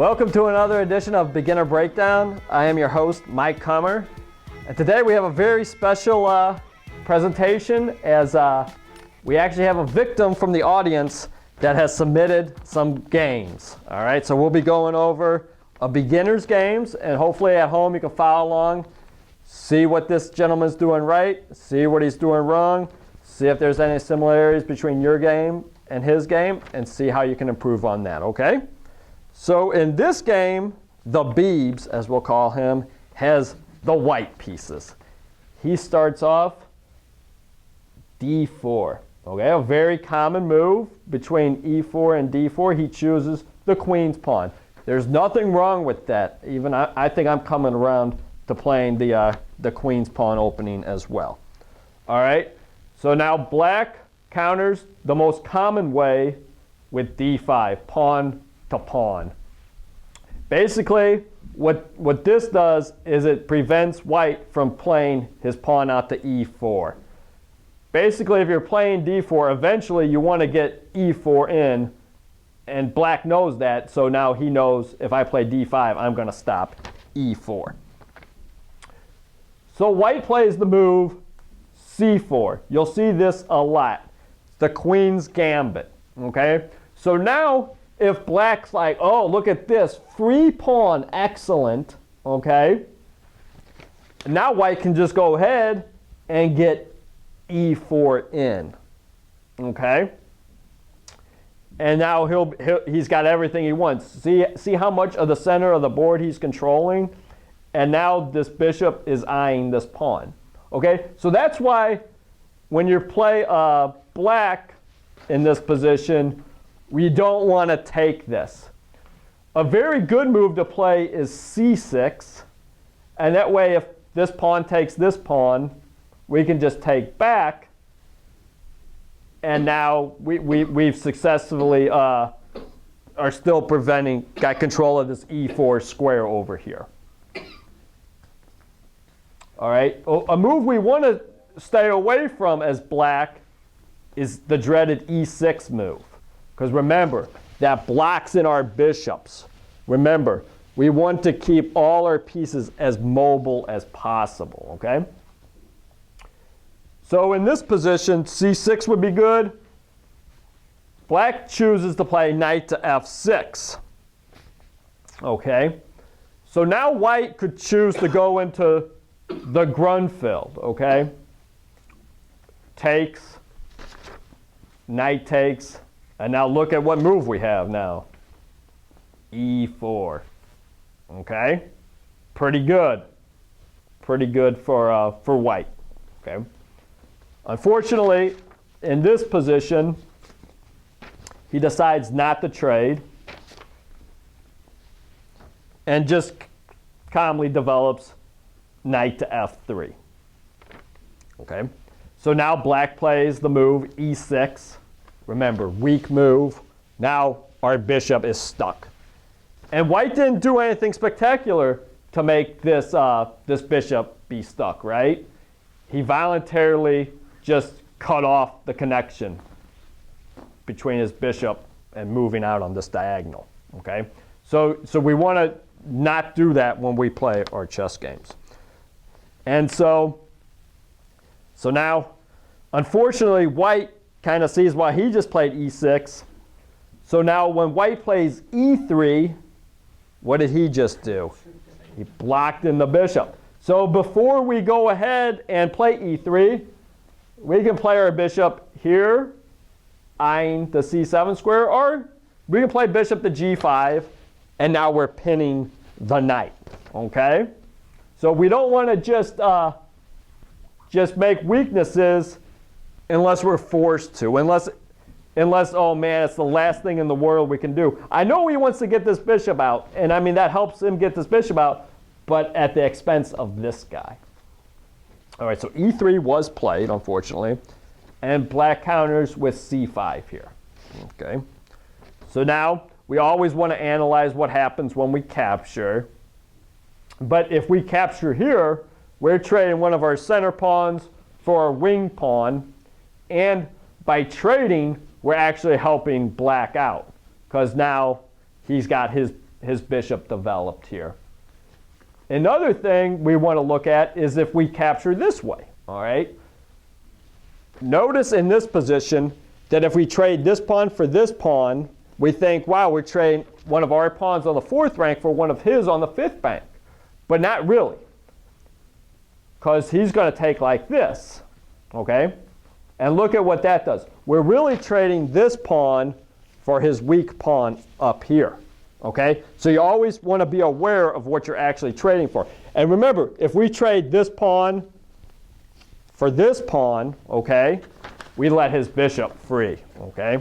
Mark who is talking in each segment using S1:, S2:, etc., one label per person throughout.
S1: Welcome to another edition of Beginner Breakdown. I am your host, Mike Kummer. And today we have a very special presentation as we actually have a victim from the audience that has submitted some games. All right, so we'll be going over a beginner's games, and hopefully at home you can follow along, see what this gentleman's doing right, see what he's doing wrong, see if there's any similarities between your game and his game, and see how you can improve on that, okay? So in this game, the Beebs, as we'll call him, has the white pieces. He starts off D4, okay? A very common move between E4 and D4. He chooses the queen's pawn. There's nothing wrong with that. Even I think I'm coming around to playing the queen's pawn opening as well. All right, so now black counters the most common way with D5, pawn to pawn. Basically, what this does is it prevents white from playing his pawn out to E4. Basically, if you're playing D4, eventually you want to get E4 in, and black knows that, so now he knows if I play D5, I'm going to stop E4. So white plays the move C4. You'll see this a lot. The queen's gambit, okay? So now, if black's like, oh, look at this, free pawn, excellent, okay? Now white can just go ahead and get E4 in, okay? And now he's got everything he wants. See how much of the center of the board he's controlling? And now this bishop is eyeing this pawn, okay? So that's why when you play black in this position, we don't want to take this. A very good move to play is C6, and that way if this pawn takes this pawn, we can just take back, and now we've successfully are still got control of this E4 square over here. All right, a move we want to stay away from as black is the dreaded E6 move. Because remember, that blocks in our bishops. Remember, we want to keep all our pieces as mobile as possible, okay? So in this position, C6 would be good. Black chooses to play knight to F6, okay? So now white could choose to go into the Grunfeld, okay? Takes, knight takes. And now look at what move we have now. E4. Okay? Pretty good. Pretty good for white. Okay? Unfortunately, in this position, he decides not to trade and just calmly develops knight to F3. Okay? So now black plays the move E6. Remember, weak move. Now our bishop is stuck. And white didn't do anything spectacular to make this, this bishop be stuck, right? He voluntarily just cut off the connection between his bishop and moving out on this diagonal, okay? So we want to not do that when we play our chess games. And so now, unfortunately, white kind of sees why he just played E6. So now when white plays E3, what did he just do? He blocked in the bishop. So before we go ahead and play E3, we can play our bishop here, eyeing the C7 square, or we can play bishop to G5, and now we're pinning the knight, okay? So we don't want to just make weaknesses unless we're forced to, unless, oh man, it's the last thing in the world we can do. I know he wants to get this bishop out, and I mean, that helps him get this bishop out, but at the expense of this guy. All right, so E3 was played, unfortunately, and black counters with C5 here, okay? So now, we always want to analyze what happens when we capture, but if we capture here, we're trading one of our center pawns for a wing pawn, and by trading, we're actually helping black out, because now he's got his his bishop developed here. Another thing we want to look at is if we capture this way, all right? Notice in this position that if we trade this pawn for this pawn, we think, wow, we're trading one of our pawns on the 4th rank for one of his on the 5th rank. But not really, because he's going to take like this, okay? And look at what that does. We're really trading this pawn for his weak pawn up here. Okay, so you always want to be aware of what you're actually trading for. And remember, if we trade this pawn for this pawn, okay, we let his bishop free, okay?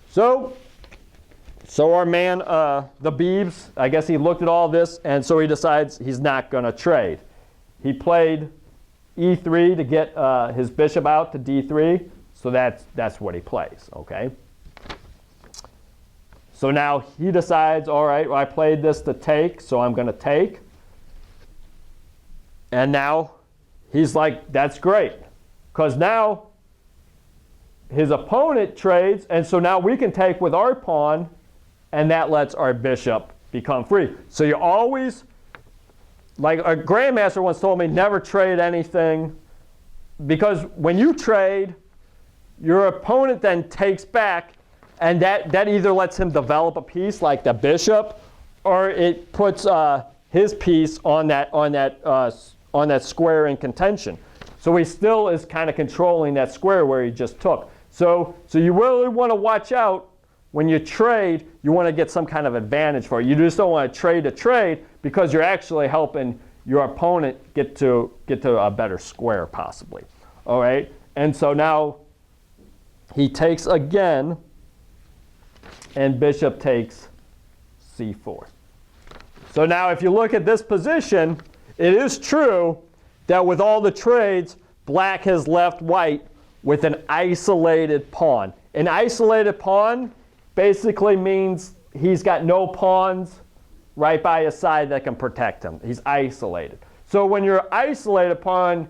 S1: So our man, the Beebs, I guess he looked at all this, and so he decides he's not going to trade. He played e3 to get his bishop out to d3, so that's what he plays, okay? So now he decides, all right, well, I played this to take, so I'm going to take. And now he's like, that's great. Because now his opponent trades, and so now we can take with our pawn, and that lets our bishop become free. So you always, like a grandmaster once told me, never trade anything. Because when you trade, your opponent then takes back, and that either lets him develop a piece like the bishop, or it puts his piece on that square in contention. So he still is kind of controlling that square where he just took. So you really want to watch out when you trade. You want to get some kind of advantage for it. You just don't want to trade because you're actually helping your opponent get to a better square possibly. All right. And so now he takes again. And bishop takes c4. So now if you look at this position, it is true that with all the trades, black has left white with an isolated pawn. An isolated pawn basically means he's got no pawns right by his side that can protect him. He's isolated. So when you're isolated pawn,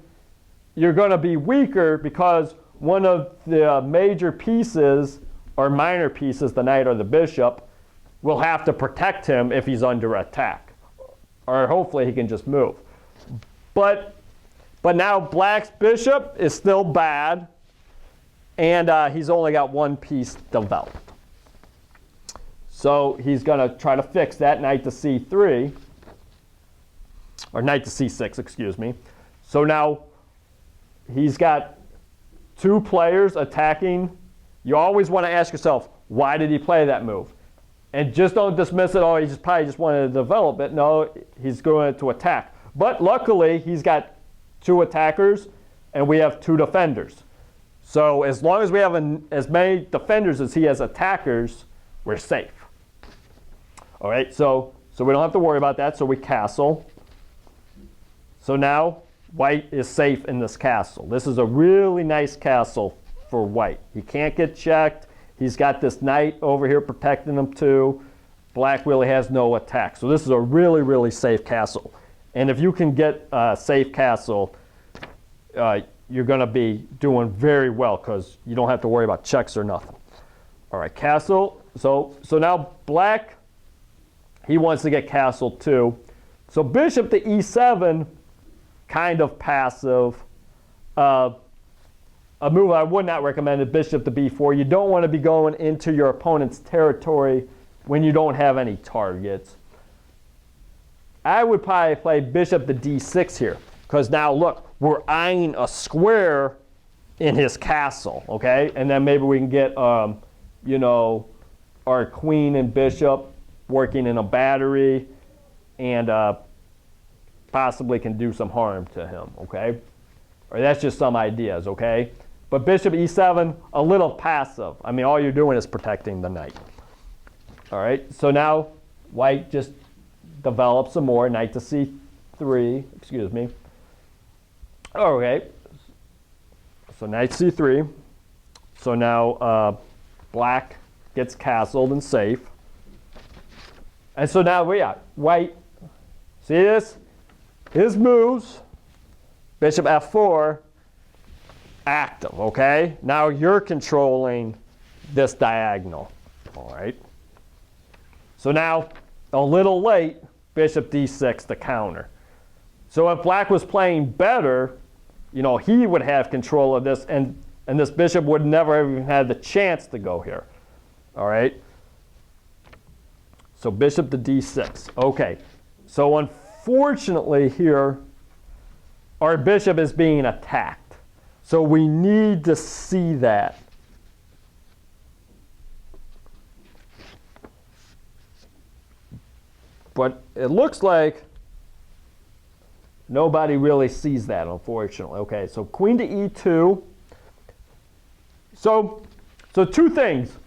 S1: you're going to be weaker because one of the major pieces or minor pieces, the knight or the bishop, will have to protect him if he's under attack. Or hopefully he can just move. But now black's bishop is still bad, and he's only got one piece developed. So he's going to try to fix that, knight to c3, or knight to c6, excuse me. So now he's got two players attacking. You always want to ask yourself, why did he play that move? And just don't dismiss it, oh, he probably just wanted to develop it. No, he's going to attack. But luckily, he's got two attackers, and we have two defenders. So as long as we have as many defenders as he has attackers, we're safe. All right, so we don't have to worry about that, so we castle. So now white is safe in this castle. This is a really nice castle for white. He can't get checked. He's got this knight over here protecting him too. Black really has no attack. So this is a really, really safe castle. And if you can get a safe castle, you're going to be doing very well because you don't have to worry about checks or nothing. All right, castle. So now black, he wants to get castle too. So bishop to e7, kind of passive. A move I would not recommend is bishop to b4. You don't want to be going into your opponent's territory when you don't have any targets. I would probably play bishop to d6 here because now look, we're eyeing a square in his castle, okay? And then maybe we can get, you know, our queen and bishop working in a battery and possibly can do some harm to him, okay? Or that's just some ideas, okay? But bishop e7, a little passive. I mean, all you're doing is protecting the knight. All right, so now white just develops some more, knight to c3, excuse me. Okay, so knight c3. So now black gets castled and safe. And so now we are white. See this? His moves, bishop f4, active, okay? Now you're controlling this diagonal, all right? So now, a little late, bishop d6 to counter. So if black was playing better, you know, he would have control of this, and this bishop would never even had the chance to go here. All right? So bishop to d6. Okay. So unfortunately here, our bishop is being attacked. So we need to see that. But it looks like nobody really sees that, unfortunately. Okay, so queen to e2. So two things.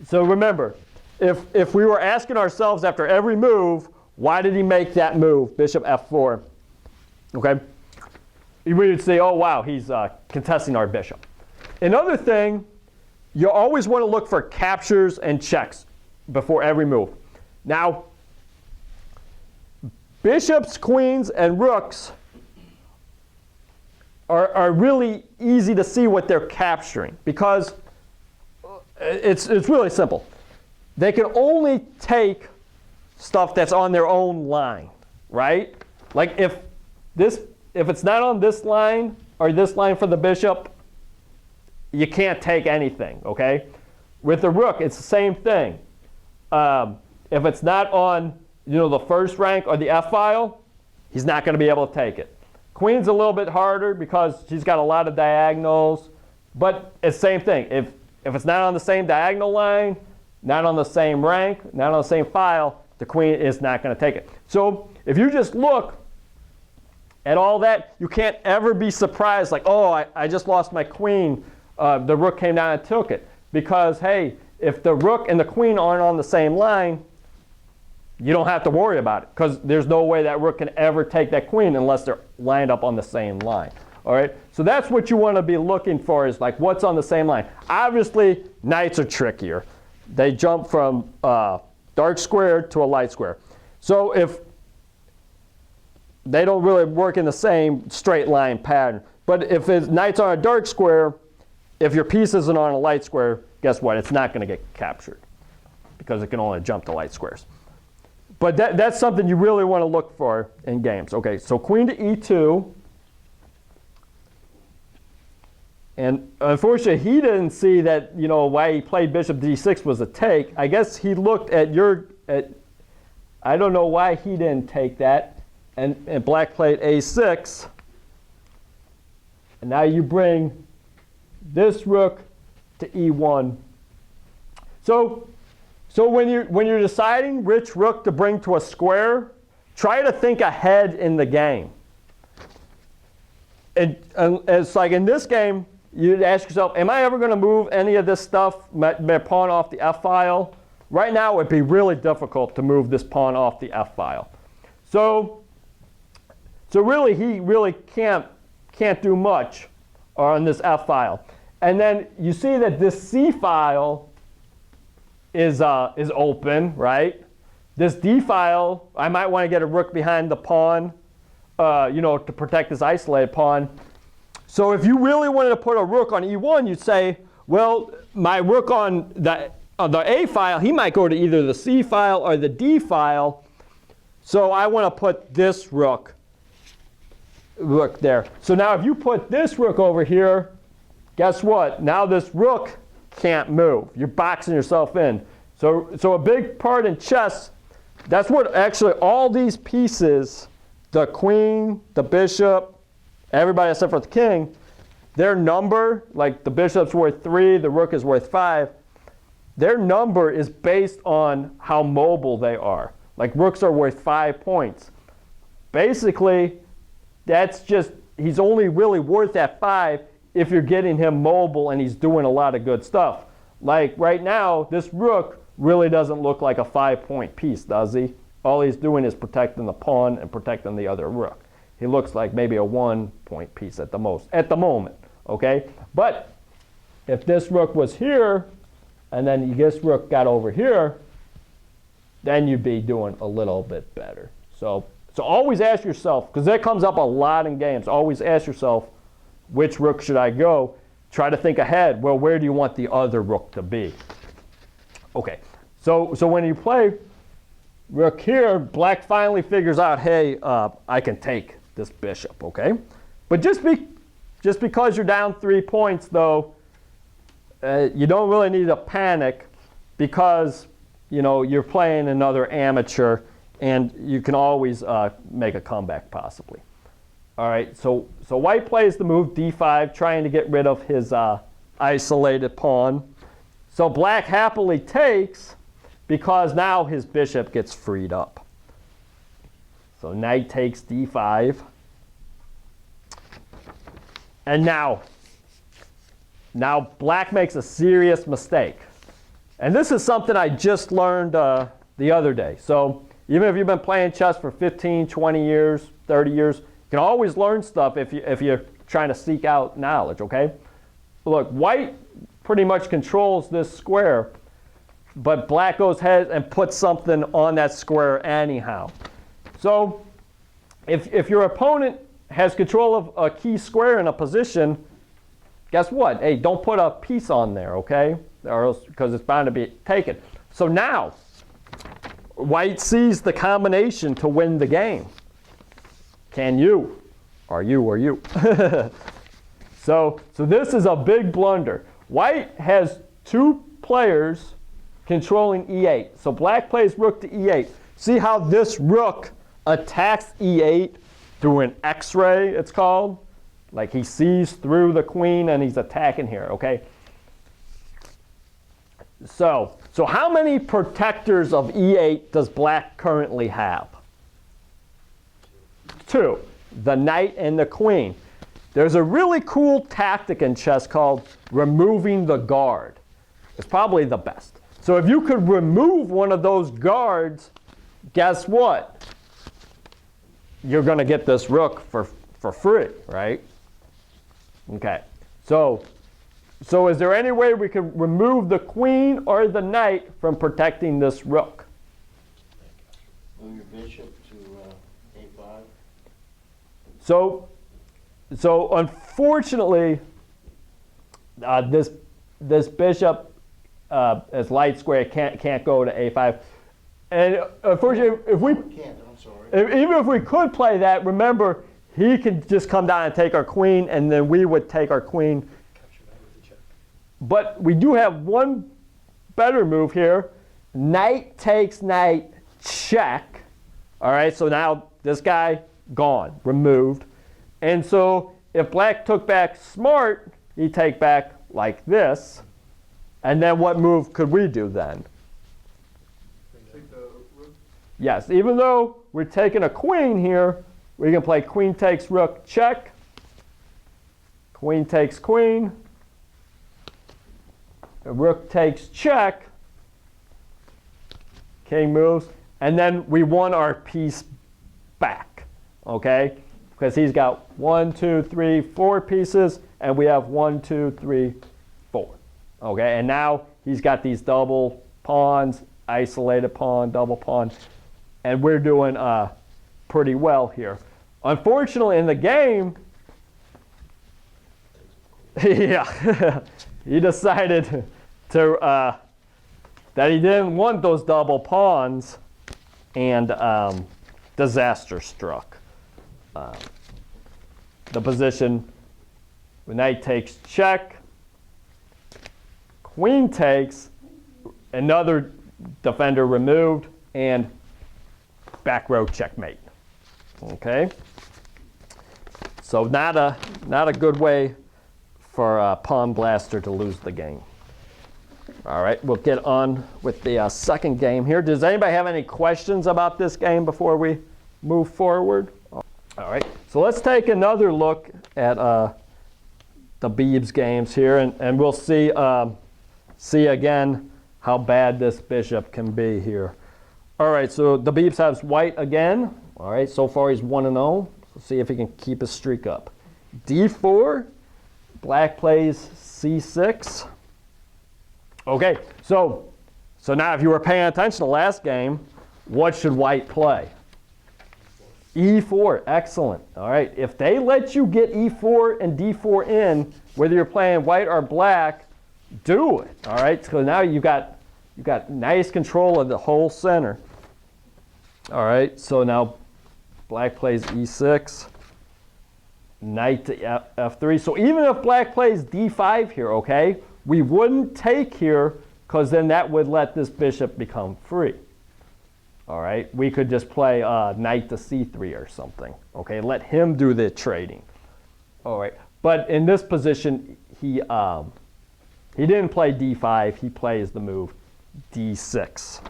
S1: So remember, if we were asking ourselves after every move, why did he make that move, bishop f4? Okay, we would say, oh wow, he's contesting our bishop. Another thing, you always want to look for captures and checks before every move. Now, bishops, queens, and rooks are really easy to see what they're capturing because it's really simple. They can only take stuff that's on their own line, right? Like if it's not on this line or this line for the bishop, you can't take anything, okay? With the rook, it's the same thing. If it's not on, you know, the first rank or the F file, he's not going to be able to take it. Queen's a little bit harder because she's got a lot of diagonals, but it's the same thing. If it's not on the same diagonal line, not on the same rank, not on the same file, the queen is not going to take it. So if you just look at all that, you can't ever be surprised like, oh, I just lost my queen. The rook came down and took it. Because, hey, if the rook and the queen aren't on the same line, you don't have to worry about it because there's no way that rook can ever take that queen unless they're lined up on the same line. All right, so that's what you want to be looking for is like what's on the same line. Obviously, knights are trickier. They jump from dark square to a light square. So if they don't really work in the same straight line pattern, but if knights are on a dark square, if your piece isn't on a light square, guess what? It's not going to get captured because it can only jump to light squares. But that's something you really want to look for in games. Okay, so queen to e2. And unfortunately, he didn't see that, you know, why he played bishop d6 was a take. I guess he looked at I don't know why he didn't take that. And black played a6. And now you bring this rook to e1. So when you're deciding which rook to bring to a square, try to think ahead in the game. And it's like in this game, you'd ask yourself, am I ever going to move any of this stuff, my pawn off the F file? Right now, it would be really difficult to move this pawn off the F file. So really, he really can't do much on this F file. And then you see that this C file is open, right? This D file, I might want to get a rook behind the pawn, you know, to protect this isolated pawn. So if you really wanted to put a rook on E1, you'd say, well, my rook on the A file, he might go to either the C file or the D file. So I want to put this rook there. So now if you put this rook over here, guess what? Now this rook can't move. You're boxing yourself in. So a big part in chess, that's what actually all these pieces, the queen, the bishop, everybody except for the king, their number, like the bishop's worth 3, the rook is worth 5, their number is based on how mobile they are. Like rooks are worth 5 points. Basically, that's just, he's only really worth that 5 if you're getting him mobile and he's doing a lot of good stuff. Like right now, this rook really doesn't look like a 5-point piece, does he? All he's doing is protecting the pawn and protecting the other rook. He looks like maybe a 1-point piece at the most, at the moment, okay? But if this rook was here, and then this rook got over here, then you'd be doing a little bit better. So always ask yourself, because that comes up a lot in games, always ask yourself, which rook should I go? Try to think ahead. Well, where do you want the other rook to be? Okay, So when you play rook here, black finally figures out, hey, I can take this bishop, okay? But just because you're down 3 points, though, you don't really need to panic because, you know, you're playing another amateur, and you can always make a comeback possibly. All right, so white plays the move d5, trying to get rid of his isolated pawn. So black happily takes because now his bishop gets freed up. So knight takes d5. And now black makes a serious mistake. And this is something I just learned the other day. So even if you've been playing chess for 15, 20 years, 30 years, you can always learn stuff if you're trying to seek out knowledge, okay? Look, white pretty much controls this square, but black goes ahead and puts something on that square anyhow. So if your opponent has control of a key square in a position, guess what? Hey, don't put a piece on there, okay? Or else, because it's bound to be taken. So now, white sees the combination to win the game. Can you? Are you? So this is a big blunder. White has 2 players controlling e8. So black plays rook to e8. See how this rook attacks e8 through an X-ray, it's called? Like he sees through the queen and he's attacking here, okay? So how many protectors of e8 does black currently have? 2, the knight and the queen. There's a really cool tactic in chess called removing the guard. It's probably the best. So if you could remove one of those guards, guess what? You're going to get this rook for free, right? Okay. So is there any way we could remove the queen or the knight from protecting this rook?
S2: Move your bishop to a5.
S1: So unfortunately, this bishop is light square, can't go to a5. And unfortunately, if we
S2: Can't, I'm sorry.
S1: even if we could play that, remember he could just come down and take our queen, and then we would take our queen. But we do have one better move here. Knight takes knight, check. All right, so now this guy gone, removed. And so if black took back smart, he'd take back like this. And then what move could we do then?
S3: Take the rook.
S1: Yes, even though we're taking a queen here, we can play queen takes rook, check. Queen takes queen. Rook takes check. King moves. And then we won our piece back, okay? Because he's got 1, 2, 3, 4 pieces, and we have 1, 2, 3, 4. Okay, and now he's got these double pawns, isolated pawn, double pawn, and we're doing pretty well here. Unfortunately, in the game, yeah, he decided to that he didn't want those double pawns, and disaster struck. The position, the knight takes check, queen takes, another defender removed, and back row checkmate. Okay, so not a good way for Pawn Blaster to lose the game. All right, we'll get on with the second game here. Does anybody have any questions about this game before we move forward? All right, so let's take another look at the Beebs games here, and we'll see again how bad this bishop can be here. All right, so the Beebs has white again. All right, so far he's 1-0. Let's see if he can keep his streak up. D4, black plays C6. Okay, so now if you were paying attention to the last game, what should white play? E4, excellent. All right, if they let you get E4 and D4 in, whether you're playing white or black, do it. All right, so now you've got You got nice control of the whole center. All right, so now black plays e6, knight to f3. So even if black plays d5 here, okay, we wouldn't take here because then that would let this bishop become free. All right, we could just play knight to c3 or something. Okay, let him do the trading. All right, but in this position, he didn't play d5. He plays the move d6.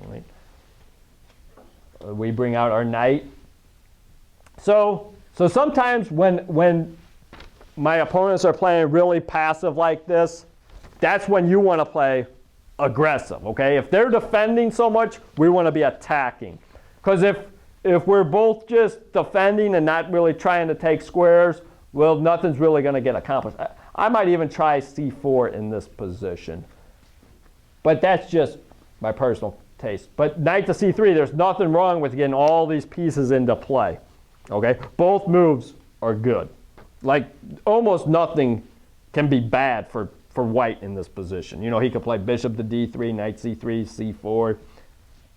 S1: All right. We bring out our knight. So sometimes when my opponents are playing really passive like this, that's when you want to play aggressive, okay? If they're defending so much, we want to be attacking. Because if we're both just defending and not really trying to take squares, well, nothing's really going to get accomplished. I might even try c4 in this position. But that's just my personal taste. But knight to c3, there's nothing wrong with getting all these pieces into play, okay? Both moves are good. Like, almost nothing can be bad for white in this position. You know, he could play bishop to d3, knight c3, c4,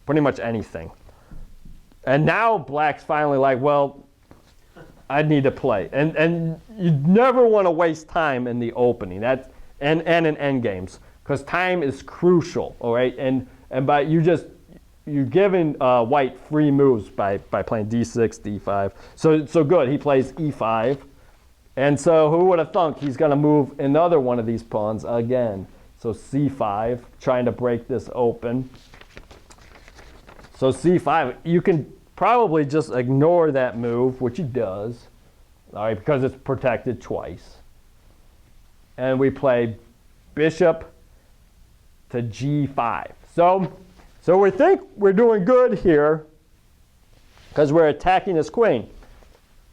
S1: pretty much anything. And now black's finally like, well, I need to play. And you never want to waste time in the opening. That's, and in endgames, because time is crucial, all right? And by you're giving white free moves by playing d6, d5. So good, he plays e5. And so who would have thunk he's going to move another one of these pawns again. So c5, trying to break this open. So c5, you can probably just ignore that move, which he does, all right, because it's protected twice. And we play bishop to g5. So we think we're doing good here because we're attacking his queen.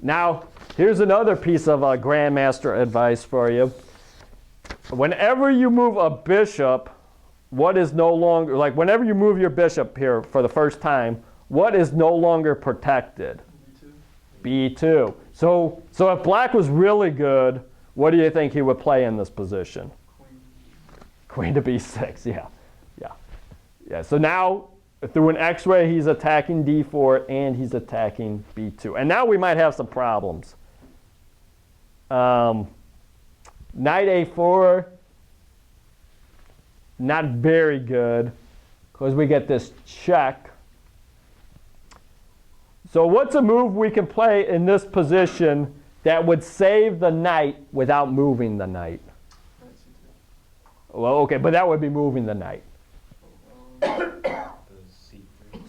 S1: Now, here's another piece of grandmaster advice for you. Whenever you move a bishop, what is no longer, like whenever you move your bishop here for the first time, what is no longer protected? B2. B2. So if black was really good, what do you think he would play in this position? Queen to b6, yeah. Yeah, so now through an x-ray, he's attacking d4 and he's attacking b2. And now we might have some problems. Knight a4, not very good because we get this check. So what's a move we can play in this position that would save the knight without moving the knight? Well, okay, but that would be moving the knight.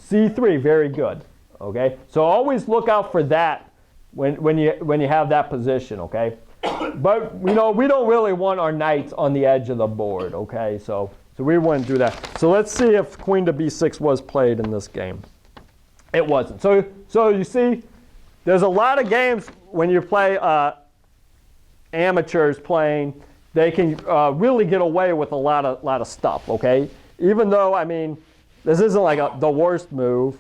S1: C3, very good. Okay, so always look out for that when you have that position. Okay, but we don't really want our knights on the edge of the board. Okay, so we wouldn't do that. So let's see if queen to b6 was played in this game. It wasn't. So you see, there's a lot of games when you play amateurs playing, they can really get away with a lot of stuff. Okay, even though I mean. This isn't like the worst move.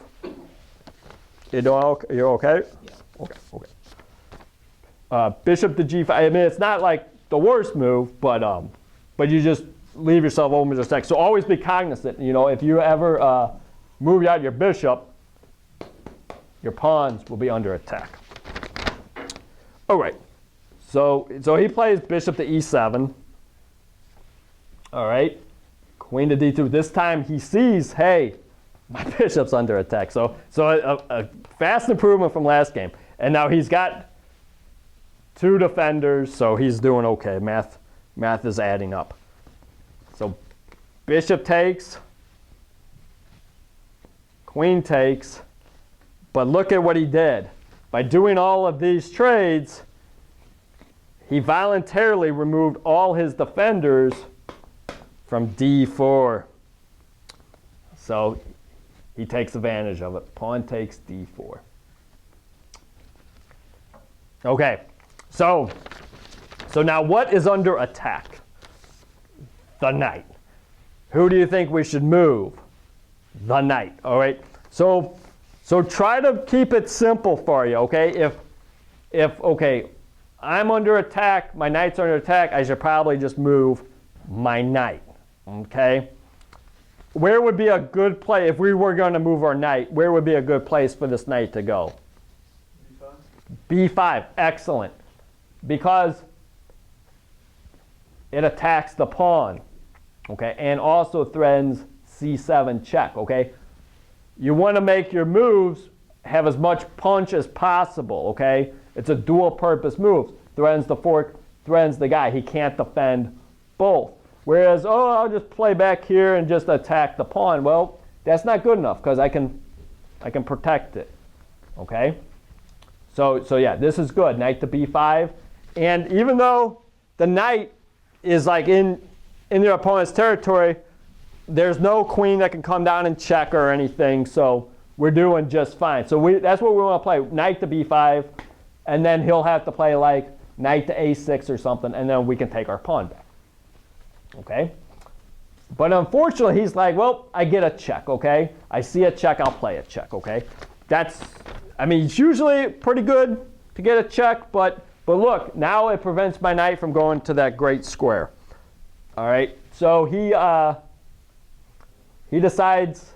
S1: You're okay? Yeah. Okay. Bishop to g5. I mean, it's not like the worst move, but you just leave yourself open to attack. So always be cognizant. You know, if you ever move out your bishop, your pawns will be under attack. All right. So he plays bishop to e7. All right. Queen to d2. This time he sees, hey, my bishop's under attack. So a fast improvement from last game. And now he's got two defenders, so he's doing okay. Math is adding up. So bishop takes, queen takes, but look at what he did. By doing all of these trades, he voluntarily removed all his defenders from d4. So he takes advantage of it. Pawn takes d4. Okay, so now what is under attack? The knight. Who do you think we should move? The knight, all right? So try to keep it simple for you, okay? If okay, I'm under attack, my knight's under attack, I should probably just move my knight. Okay, where would be a good place, if we were going to move our knight, where would be a good place for this knight to go?
S3: B5.
S1: B5, excellent. Because it attacks the pawn, okay, and also threatens C7 check, okay? You want to make your moves have as much punch as possible, okay? It's a dual purpose move. Threatens the fork, threatens the guy. He can't defend both. Whereas, oh, I'll just play back here and just attack the pawn. Well, that's not good enough because I can protect it, okay? So yeah, this is good. Knight to B5. And even though the knight is like in your opponent's territory, there's no queen that can come down and check or anything, so we're doing just fine. So that's what we want to play, knight to B5, and then he'll have to play like knight to A6 or something, and then we can take our pawn back. Okay? But unfortunately, he's like, well, I get a check, okay? I see a check, I'll play a check, okay? I mean, it's usually pretty good to get a check, but look, now it prevents my knight from going to that great square. All right, so he decides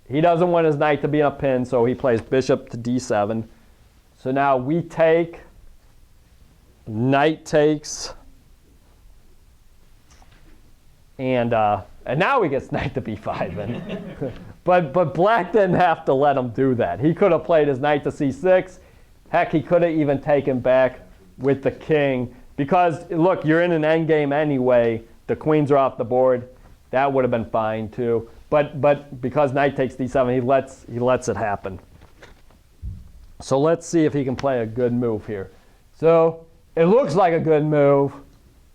S1: he doesn't want his knight to be in a pin, so he plays bishop to D7. So now we take, knight takes, and now he gets knight to B5. And but black didn't have to let him do that. He could have played his knight to C6. Heck, he could have even taken back with the king. Because, look, you're in an endgame anyway. The queens are off the board. That would have been fine, too. But because knight takes D7, he lets it happen. So let's see if he can play a good move here. So it looks like a good move.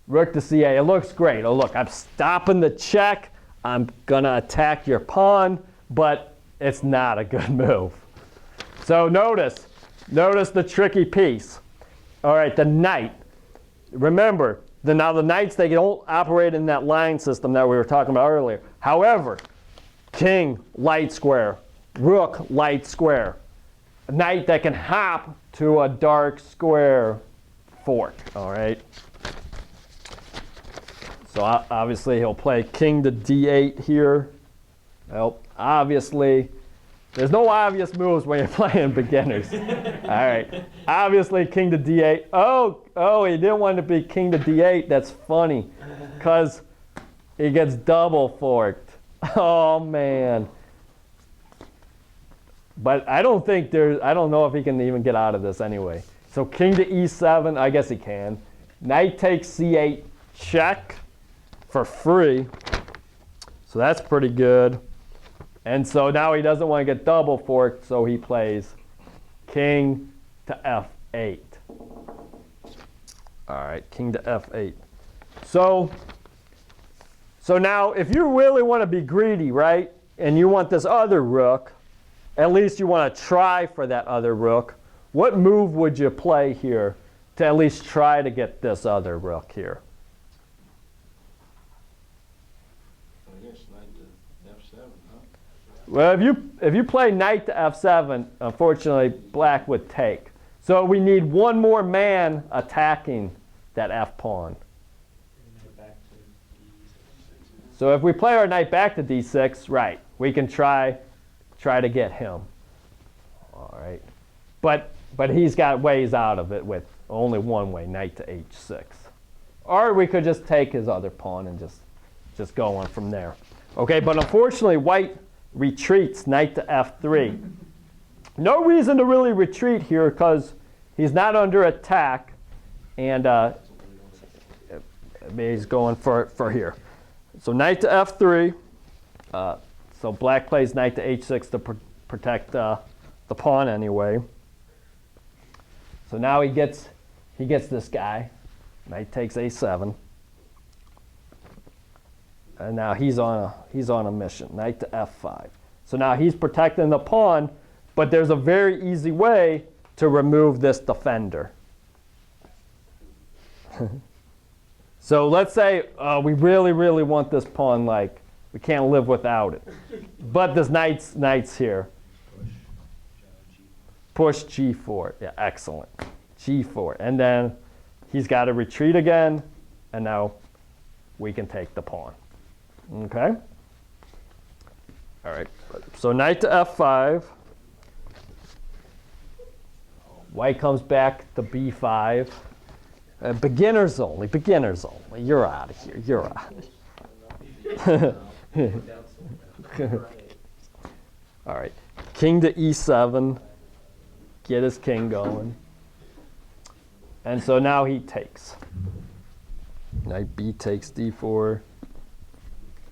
S1: Rook to C8. It looks great. Oh, look, I'm stopping the check. I'm going to attack your pawn, but it's not a good move. So notice the tricky piece. All right, the knight. Remember, now the knights, they don't operate in that line system that we were talking about earlier. However, king, light square. Rook, light square. A knight that can hop to a dark square fork, all right? So obviously he'll play king to D8 here. Well, obviously, there's no obvious moves when you're playing beginners. All right, obviously king to D8. Oh, he didn't want to be king to D8. That's funny, because he gets double forked. Oh man. But I don't know if he can even get out of this anyway. So king to E7, I guess he can. Knight takes C8, check for free. So that's pretty good. And so now he doesn't want to get double forked, so he plays king to F8. All right, king to F8. So now if you really want to be greedy, right, and you want this other rook, at least you want to try for that other rook, what move would you play here to at least try to get this other rook here?
S2: I guess knight to F7, huh?
S1: Well, if you play knight to F7, unfortunately, black would take. So we need one more man attacking that F pawn. So if we play our knight back to D6, right, we can try to get him. All right, but he's got ways out of it with only one way, knight to H6. Or we could just take his other pawn and just go on from there. Okay, but unfortunately, white retreats knight to F3. No reason to really retreat here because he's not under attack, and he's going for here. So knight to F3. So black plays knight to H6 to protect the pawn anyway. So now he gets this guy. Knight takes A7. And now he's on a mission. Knight to F5. So now he's protecting the pawn, but there's a very easy way to remove this defender. So let's say we really, really want this pawn, like we can't live without it. But this knight's here. Push G4. Yeah, excellent. G4. And then he's got to retreat again, and now we can take the pawn. Okay? All right, so knight to f5. White comes back to b5. Beginners only, beginners only. You're out of here, you're out. All right, king to e7. Get his king going. And so now he takes. Knight b takes d4.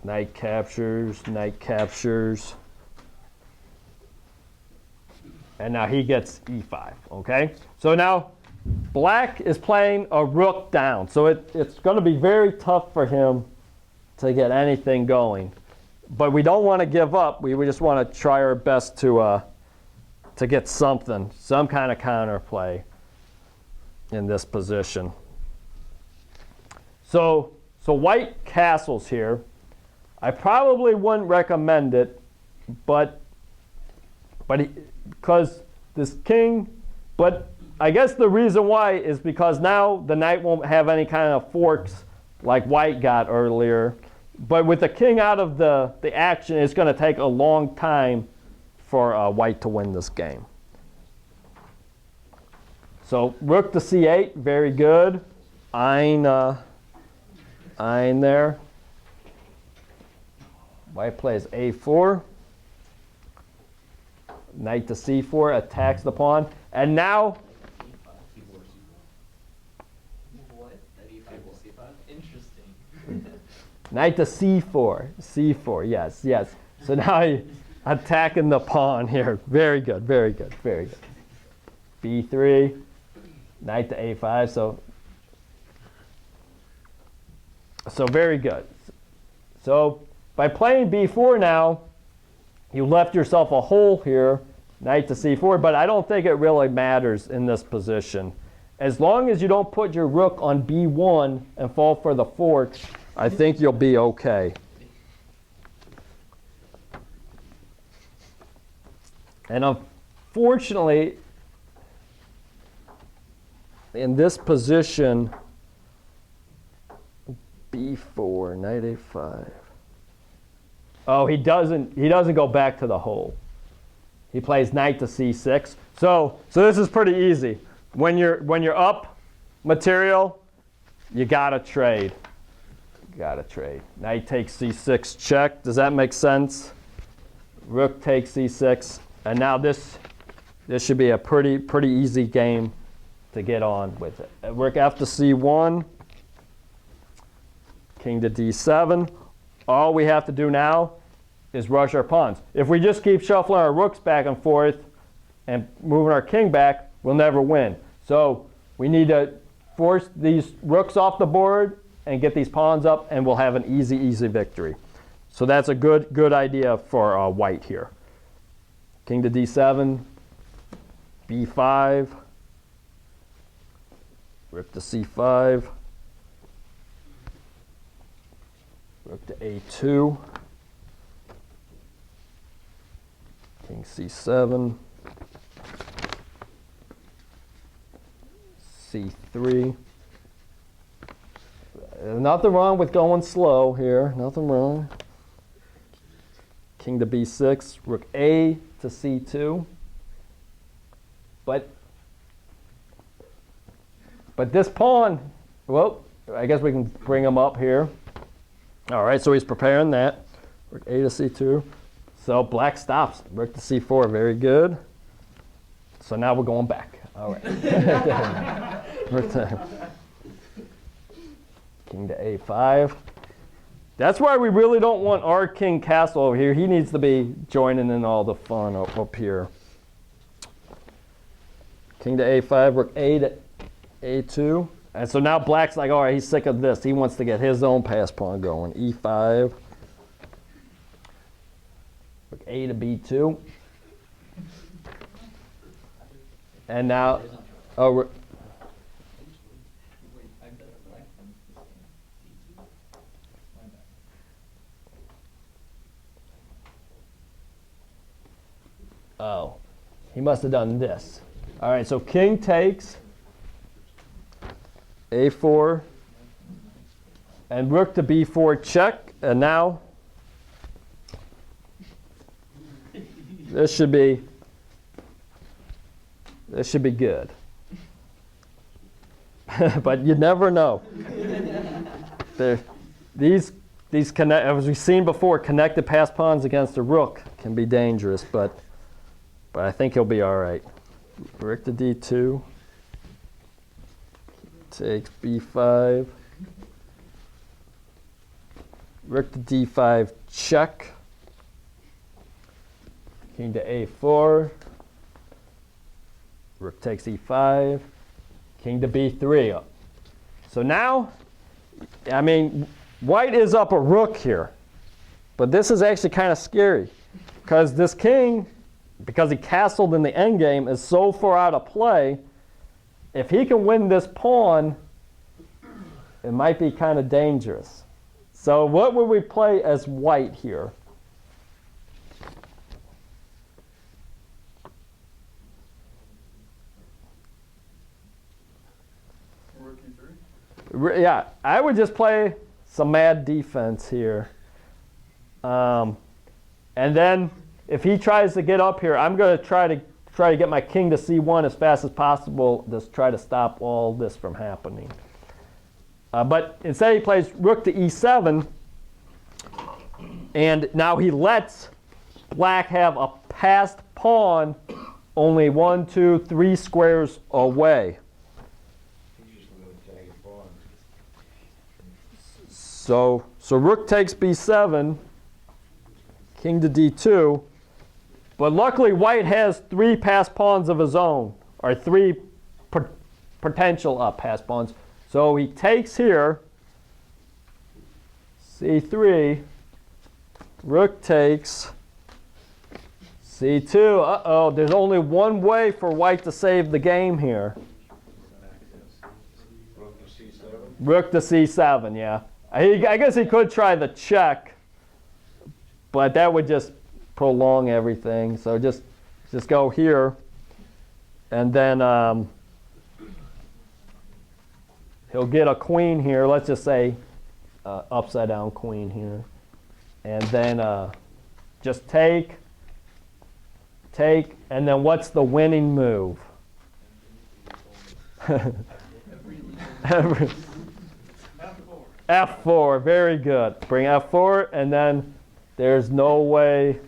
S1: Knight captures, knight captures. And now he gets e5, okay? So now black is playing a rook down. So it's going to be very tough for him to get anything going. But we don't want to give up. We just want to try our best to get something, some kind of counterplay in this position. So white castles here. I probably wouldn't recommend it, but because this king, but I guess the reason why is because now the knight won't have any kind of forks like white got earlier. But with the king out of the action, it's going to take a long time for white to win this game. So rook to c8, very good. Ein there. White plays a4. Knight to c4, attacks the pawn. And now...
S3: What? Interesting.
S1: Knight to c4. c4, yes, yes. So now he's attacking the pawn here. Very good, very good, very good. b3. Knight to a5. So very good. So by playing b4 now, you left yourself a hole here, knight to c4, but I don't think it really matters in this position. As long as you don't put your rook on b1 and fall for the fork, I think you'll be okay. And unfortunately, in this position, b4, knight a5. Oh, he doesn't go back to the hole. He plays knight to c6. So this is pretty easy. When you're up material, you gotta trade. Gotta trade. Knight takes c6 check. Does that make sense? Rook takes c6, and now this should be a pretty easy game to get on with it. Rook f to c1. King to d7. All we have to do now is rush our pawns. If we just keep shuffling our rooks back and forth and moving our king back, we'll never win. So we need to force these rooks off the board and get these pawns up, and we'll have an easy victory. So that's a good idea for white here. King to d7, b5, rook to c5, rook to a2, king c7, c3. Nothing wrong with going slow here. Nothing wrong. King to b6, rook a to c2. But this pawn, well, I guess we can bring him up here. All right, so he's preparing that. Rook a to c2. So black stops. Rook to c4, very good. So now we're going back. All right. King to a5. That's why we really don't want our king castle over here. He needs to be joining in all the fun up here. King to a5, rook a to a2. And so now black's like, all right, he's sick of this. He wants to get his own pass pawn going. e5. Rook a to b2. And now, oh, oh, he must have done this. All right, so king takes a4 and rook to b4 check, and now This should be good. But you never know. These as we've seen before, connected pass pawns against a rook can be dangerous, but I think he'll be all right. Rook to d2. Takes b5. Rook to d5 check. King to a4. Rook takes e5. King to b3. So now, I mean, white is up a rook here. But this is actually kind of scary. Because this king, because he castled in the endgame, is so far out of play. If he can win this pawn, it might be kind of dangerous. So what would we play as white here? Yeah, I would just play some mad defense here. And then if he tries to get up here, I'm going to try to get my king to c1 as fast as possible, just try to stop all this from happening. But instead he plays rook to e7, and now he lets black have a passed pawn only 1, 2, 3 squares away. So rook takes b7, king to d2, but luckily white has 3 passed pawns of his own, or 3 potential passed pawns. So he takes here, c3, rook takes, c2. Uh-oh, there's only one way for white to save the game here.
S2: Rook to c7.
S1: Rook to c7, yeah. I guess he could try the check, but that would just prolong everything. So just go here, and then he'll get a queen here. Let's just say upside down queen here, and then just take, and then what's the winning move? F4, very good. Bring F4, and then there's no way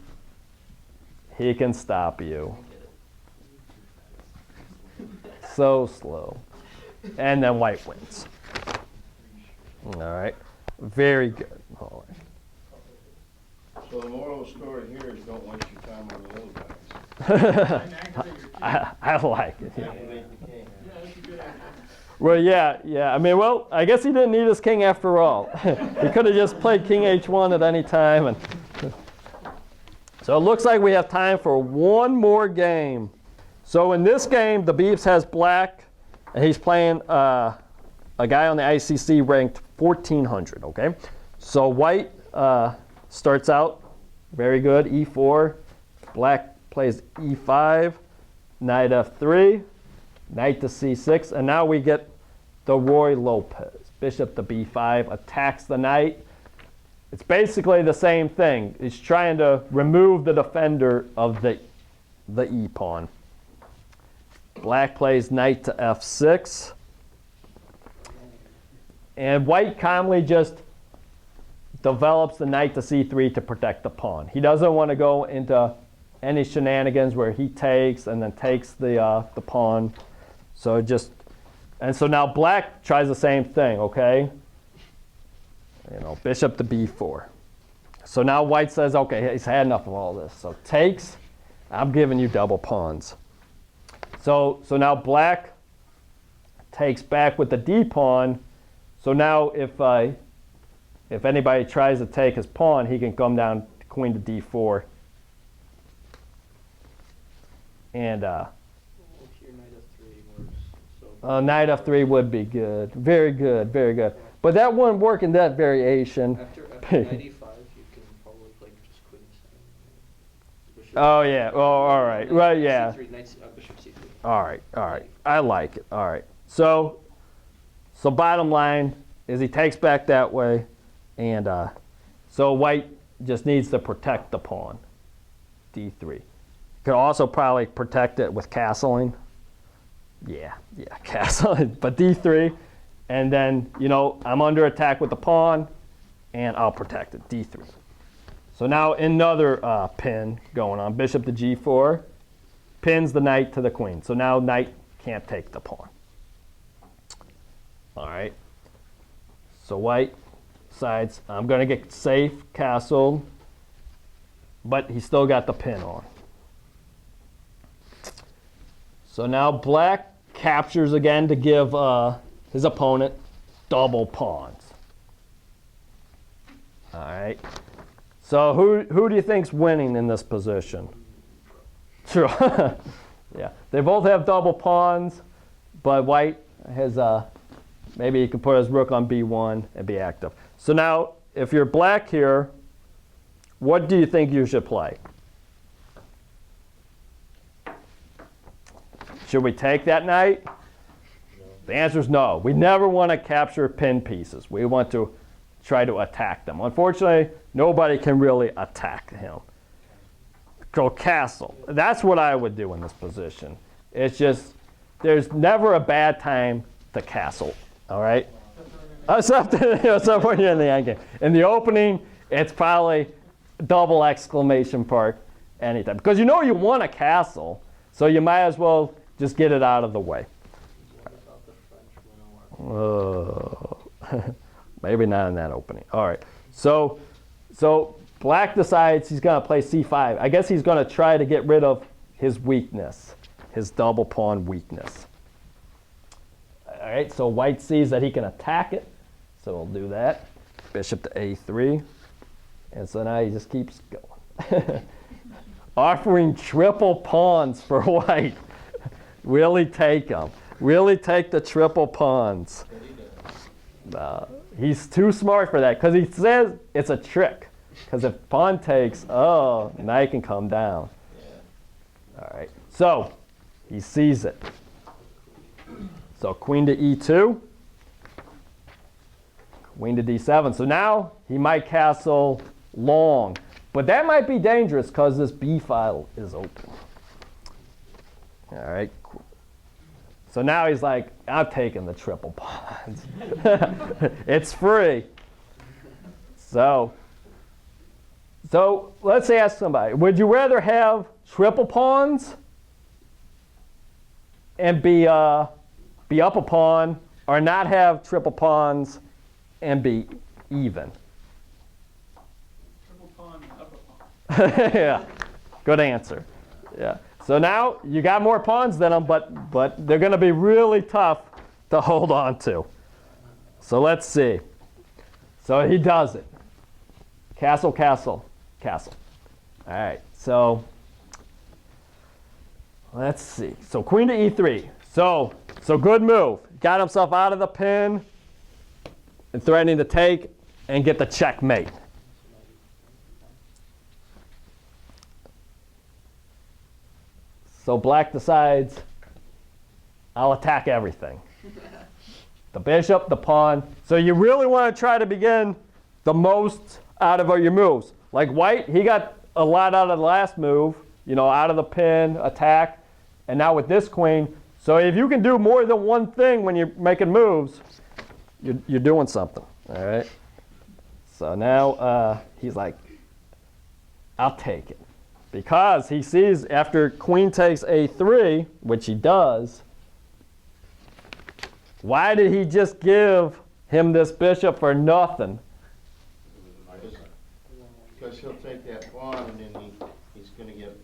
S1: he can stop you. So slow. And then white wins. All right, very good. All right.
S2: So the moral of the story here is don't waste your time on the little guys.
S1: I like it. Yeah. Well, yeah. I mean, well, I guess he didn't need his king after all. He could have just played king h1 at any time. And so it looks like we have time for one more game. So in this game, the Beeps has black, and he's playing a guy on the ICC ranked 1400, okay? So white starts out very good, e4. Black plays e5, knight f3, knight to c6, and now we get the Roy Lopez. Bishop to b5 attacks the knight. It's basically the same thing. He's trying to remove the defender of the e-pawn. Black plays knight to f6. And white calmly just develops the knight to c3 to protect the pawn. He doesn't want to go into any shenanigans where he takes and then takes the pawn. So now black tries the same thing, okay? Bishop to b4. So now white says, okay, he's had enough of all this. So takes, I'm giving you double pawns. So now black takes back with the d pawn. So now if anybody tries to take his pawn, he can come down to queen to d4. And knight f3 would be good. Very good, very good. But that wouldn't work in that variation.
S3: After knight e5, you can probably play just queen e7.
S1: Oh, yeah. Oh, all right. Right, yeah.
S3: C3, bishop c3.
S1: All right. I like it. All right. So bottom line is he takes back that way, and so white just needs to protect the pawn, d3. Could also probably protect it with castling. Yeah, castling. But d3, and then, you know, I'm under attack with the pawn, and I'll protect it, d3. So now another pin going on. Bishop to g4, pins the knight to the queen. So now knight can't take the pawn. All right. So white sides, I'm going to get safe, castled, but he still got the pin on. So now black captures again to give his opponent double pawns. All right. So who do you think's winning in this position? True. Yeah. They both have double pawns, but white has maybe he can put his rook on b1 and be active. So now, if you're black here, what do you think you should play? Should we take that knight? No. The answer is no. We never want to capture pin pieces. We want to try to attack them. Unfortunately, nobody can really attack him. Go castle. That's what I would do in this position. It's just, there's never a bad time to castle. All right? Except when you're in the end game. In the opening, it's probably double exclamation mark anytime. Because you know you want a castle, so you might as well just get it out of the way. Maybe not in that opening. All right. So black decides he's going to play c5. I guess he's going to try to get rid of his weakness, his double pawn weakness. All right, so white sees that he can attack it, so we'll do that. Bishop to a3, and so now he just keeps going. Offering triple pawns for white. Really take them. Really take the triple pawns. He's too smart for that, because he says it's a trick. Because if pawn takes, oh, knight can come down. All right, so he sees it. So queen to e2, queen to d7. So now he might castle long, but that might be dangerous because this b file is open. All right. So now he's like, I'm taking the triple pawns. It's free. So let's ask somebody, would you rather have triple pawns and be up a pawn, or not have triple pawns and be even?
S3: Triple pawn, up a pawn.
S1: Yeah, good answer. Yeah. So now you got more pawns than them, but they're going to be really tough to hold on to. So let's see. So he does it. Castle, castle, castle. All right. So let's see. So queen to e3. So good move. Got himself out of the pin and threatening to take and get the checkmate. So black decides, I'll attack everything. The bishop, the pawn. So you really want to try to begin the most out of your moves. Like white, he got a lot out of the last move, you know, out of the pin, attack, and now with this queen. So if you can do more than one thing when you're making moves, you're doing something, all right? So now he's like, I'll take it. Because he sees after queen takes a3, which he does, why did he just give him this bishop for nothing?
S2: Because he'll take that pawn and then he's going to get...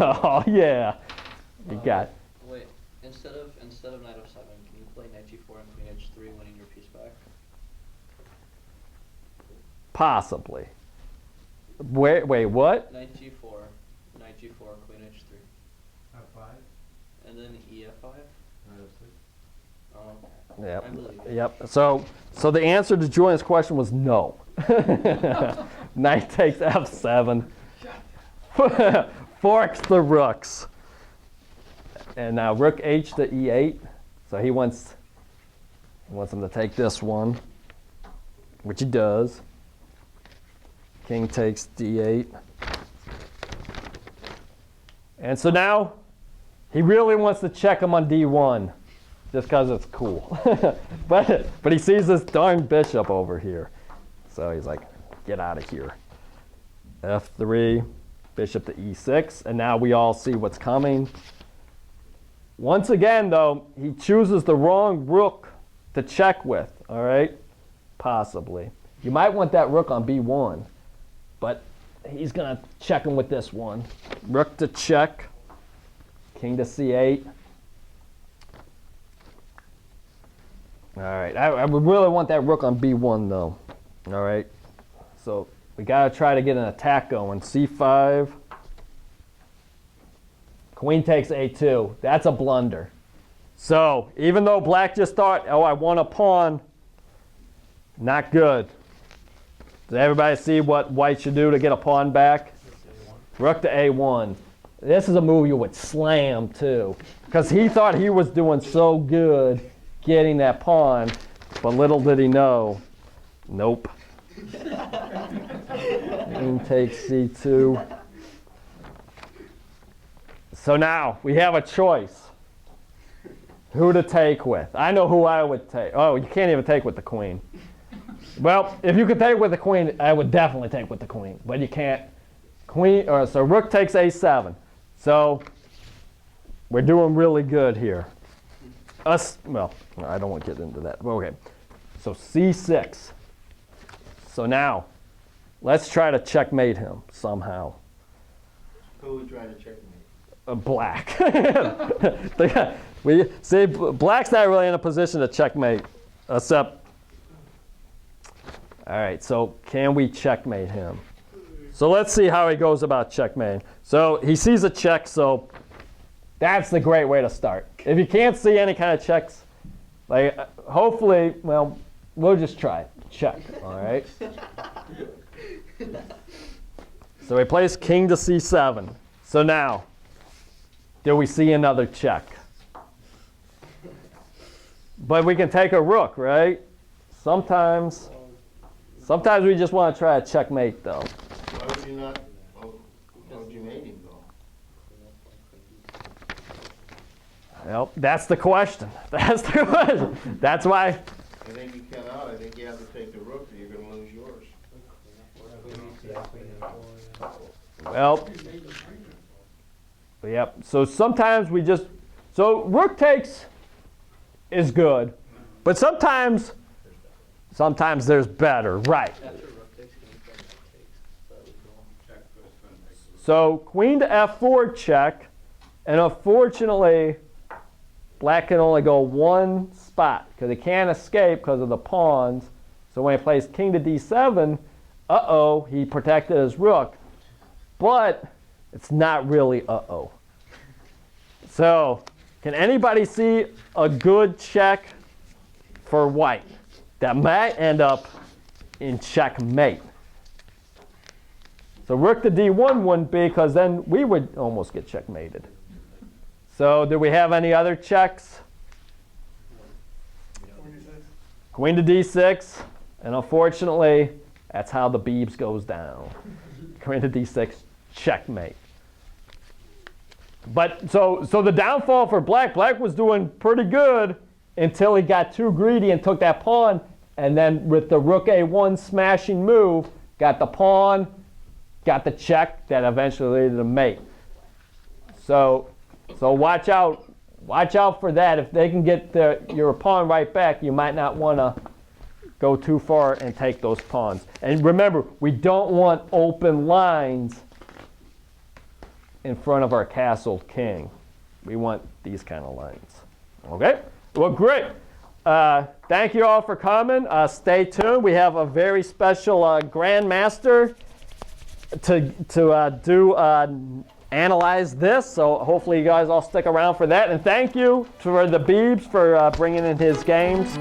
S1: Oh, yeah. You got it.
S3: Wait, instead of knight f7, can you play knight g4 and queen h3, winning your piece back?
S1: Possibly. Wait, what?
S3: Knight g4, queen h3.
S2: F5?
S3: And then e f5? Oh, okay.
S1: Yep.
S3: I believe you.
S1: Yep. So the answer to Julian's question was no. Knight takes f7. Forks the rooks. And now rook h to e8. So he wants him to take this one, which he does. King takes d8. And so now he really wants to check him on D1 just because it's cool. but he sees this darn bishop over here. So he's like, get out of here. F3, bishop to E6, and now we all see what's coming. Once again, though, he chooses the wrong rook to check with, all right? Possibly. You might want that rook on B1, but he's going to check him with this one. Rook to check, king to C8. All right, I would really want that rook on B1, though. All right, so we got to try to get an attack going. C5. Queen takes A2. That's a blunder. So even though black just thought, oh, I want a pawn, not good. Does everybody see what white should do to get a pawn back? Rook to A1. This is a move you would slam, too, because he thought he was doing so good getting that pawn, but little did he know. Nope. Queen takes C2. So now we have a choice. Who to take with. I know who I would take. Oh, you can't even take with the queen. Well, if you could take with the queen, I would definitely take with the queen, but you can't. So rook takes A7. So we're doing really good here. Well, I don't want to get into that. Okay. So C6. So now, let's try to checkmate him somehow.
S2: Who would try to checkmate?
S1: Black. We see black's not really in a position to checkmate, except. All right. So can we checkmate him? So let's see how he goes about checkmating. So he sees a check. So that's the great way to start. If you can't see any kind of checks, like hopefully, well, we'll just try it. Check. All right. So he plays king to C7. So now, do we see another check? But we can take a rook, right? Sometimes we just want to try a checkmate, though.
S2: Why would you not? Why would you mate him, though?
S1: Well, that's the question. That's the question. That's why.
S2: I think you cannot. I think you have to take the rook, or you're going to lose yours.
S1: Well, yep. So sometimes we just. So rook takes is good, but sometimes there's better, right? So queen to F4 check, and unfortunately, black can only go one spot because he can't escape because of the pawns. So when he plays king to D7, he protected his rook, but it's not really So can anybody see a good check for white that might end up in checkmate? So rook to D1 wouldn't be, because then we would almost get checkmated. So do we have any other checks? Queen to D6, and unfortunately, that's how the Beebs goes down. Queen to D6, checkmate. But so the downfall for black was doing pretty good until he got too greedy and took that pawn, and then with the rook A1 smashing move, got the pawn, got the check that eventually led to the mate. So watch out for that. If they can get your pawn right back, you might not want to go too far and take those pawns. And remember, we don't want open lines in front of our castled king. We want these kind of lines. Okay? Well, great. Thank you all for coming. Stay tuned. We have a very special grandmaster to analyze this. So hopefully you guys all stick around for that. And thank you for the Beebs for bringing in his games.